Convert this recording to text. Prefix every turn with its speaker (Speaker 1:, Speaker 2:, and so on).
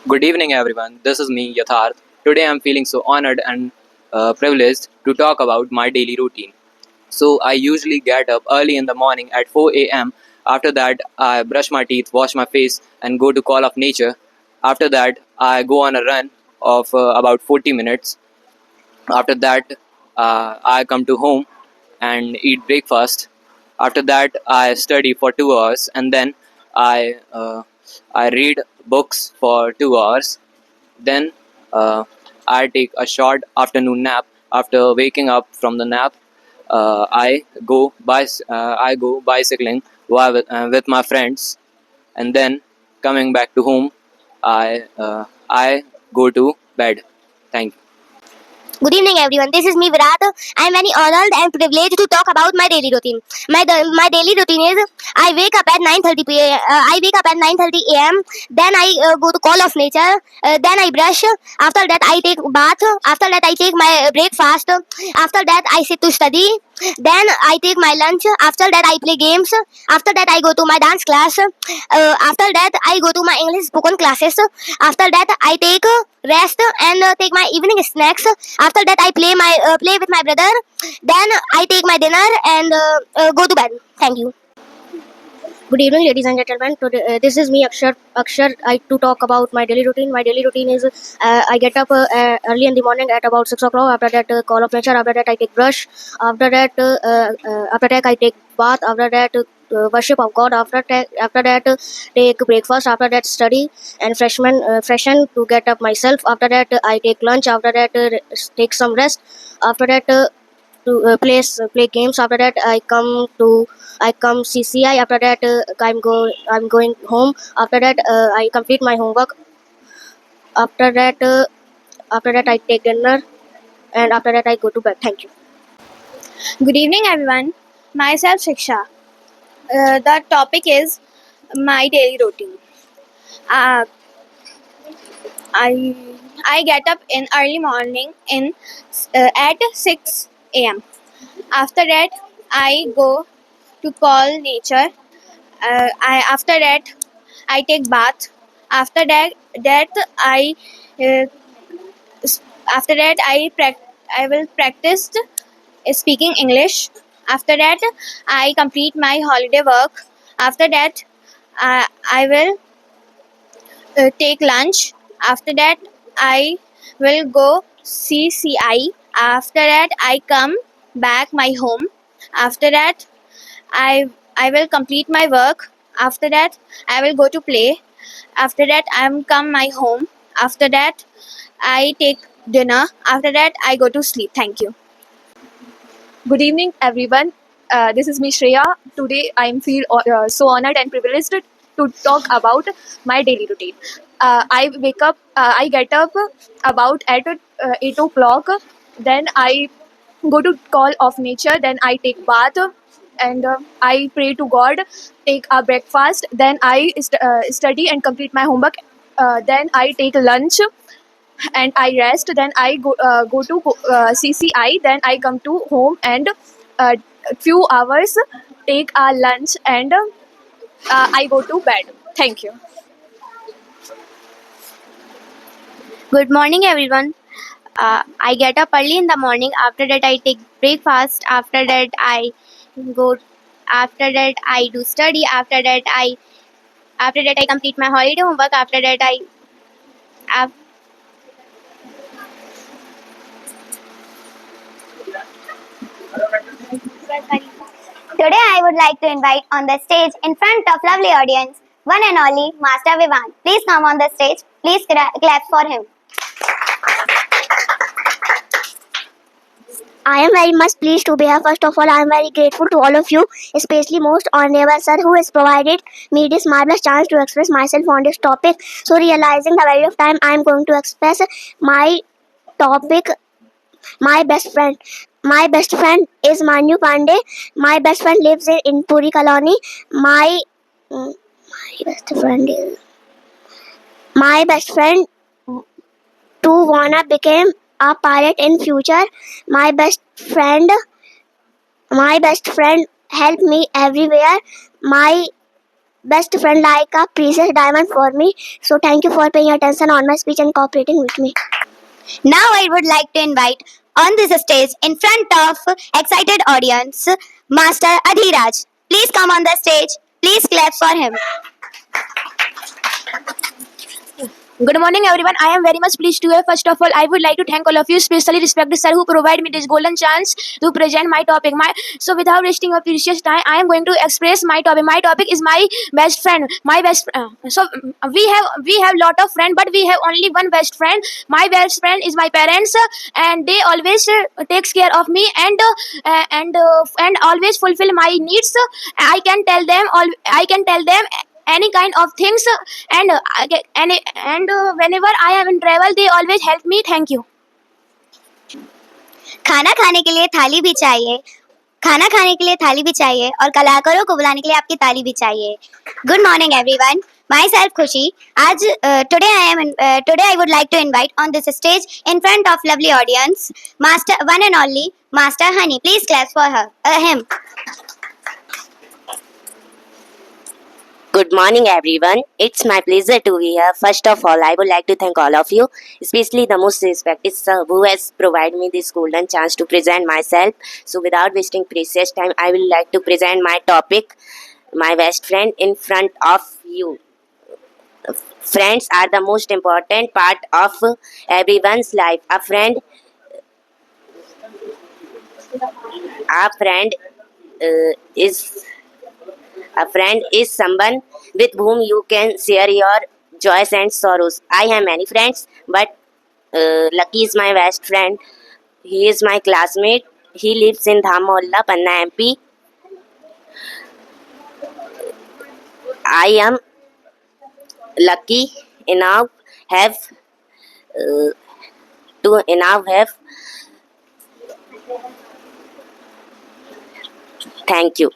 Speaker 1: Good evening, everyone. This is me, Yatharth. Today I'm feeling so honored and privileged to talk about my daily routine. So, I usually get up early in the morning at 4 a.m. After that, I brush my teeth, wash my face, and go to Call of Nature. After that, I go on a run of about 40 minutes. After that, I come to home and eat breakfast. After that, I study for 2 hours, and then I read books for 2 hours. Then I take a short afternoon nap. After waking up from the nap, I go bicycling with my friends, and then coming back to home, I go to bed. Thank you.
Speaker 2: Good evening, everyone. This is me, Virat. I am very honored and privileged to talk about my daily routine. My daily routine is I wake up at 9:30 p.m. I wake up at 9:30 a.m. Then I go to Call of Nature. Then I brush. After that, I take bath. After that, I take my breakfast. After that, I sit to study. Then I take my lunch. After that, I play games. After that, I go to my dance class. After that, I go to my English spoken classes. After that, I take rest and take my evening snacks. After that, I play with my brother. Then I take my dinner and go to bed. Thank you. Good evening, ladies and gentlemen. Today, this is me, Akshar. I to talk about my daily routine. My daily routine is I get up early in the morning at about 6 o'clock. After that, Call of Nature. After that, I take brush. After that, I take bath. After that, worship of God. After that, take breakfast. After that, study and freshen to get up myself. After that, I take lunch. After that, take some rest. After that. To play games. After that, I come CCI. After that, I'm going home. After that, I complete my homework. After that, I take dinner, and after that, I go to bed. Thank you.
Speaker 3: Good evening, everyone. Myself, Shiksha. The topic is my daily routine. Uh, I I get up in early morning at 6 a.m. After that, I go to call nature. After that, I take bath. After that I uh, s- after that I will practice speaking English. After that, I complete my holiday work. After that, I will take lunch. After that, I will go CCI. After that, I come back my home. After that, I will complete my work. After that, I will go to play. After that, I am come my home. After that, I take dinner. After that, I go to sleep. Thank you.
Speaker 4: Good evening, everyone. This is me, Shreya. Today, I am feel so honored and privileged to talk about my daily routine. I get up about at 8 o'clock. Then I go to call of nature. Then I take bath and I pray to God. Take a breakfast. Then I study and complete my homework. Then I take lunch and I rest. Then I go to CCI. Then I come to home and a few hours take a lunch and I go to bed. Thank you.
Speaker 2: Good morning, everyone. I get up early in the morning. After that, I take breakfast. After that, I go. After that, I do study. After that, I complete my holiday homework. After that, af- Today, I would like to invite on the stage in front of lovely audience one and only Master Vivan. Please come on the stage. Please clap for him. I am very much pleased to be here. First of all, I am very grateful to all of you, especially most honorable sir who has provided me this marvelous chance to express myself on this topic. So, realizing the value of time, I am going to express my topic, my best friend. My best friend is Manu Pandey. My best friend lives in Puri Colony. My best friend is my best friend to wanna become a pilot in future. My best friend My best friend helped me everywhere. My best friend like a precious diamond for me. So thank you for paying attention on my speech and cooperating with me. Now I would like to invite on this stage in front of excited audience Master Adhiraj. Please come on the stage. Please clap for him.
Speaker 5: Good morning, everyone. I am very much pleased to hear. First of all, I would like to thank all of you, especially respected sir, who provide me this golden chance to present my topic. Without wasting your precious time, I am going to express my topic. My topic is my best friend. We have lot of friends, but we have only one best friend. My best friend is my parents, and they always takes care of me and always fulfill my needs. I can tell them all. I can tell them any kind of things and whenever I am in travel they always help me. Thank you.
Speaker 2: खाना खाने के लिए थाली भी चाहिए खाना खाने के लिए थाली भी चाहिए और कलाकारों को बुलाने के लिए आपकी ताली भी चाहिए good morning everyone myself Khushi आज today I would like to invite on this stage in front of lovely audience master one and only master Honey please clap for him
Speaker 6: Good morning, everyone. It's my pleasure to be here. First of all, I would like to thank all of you, especially the most respected sir who has provided me this golden chance to present myself. So, without wasting precious time, I would like to present my topic, my best friend, in front of you. Friends are the most important part of everyone's life. A friend is someone with whom you can share your joys and sorrows. I have many friends, but Lucky is my best friend. He is my classmate. He lives in Dham Mohalla, Panna, MP. I am lucky enough have to enough have. Thank you.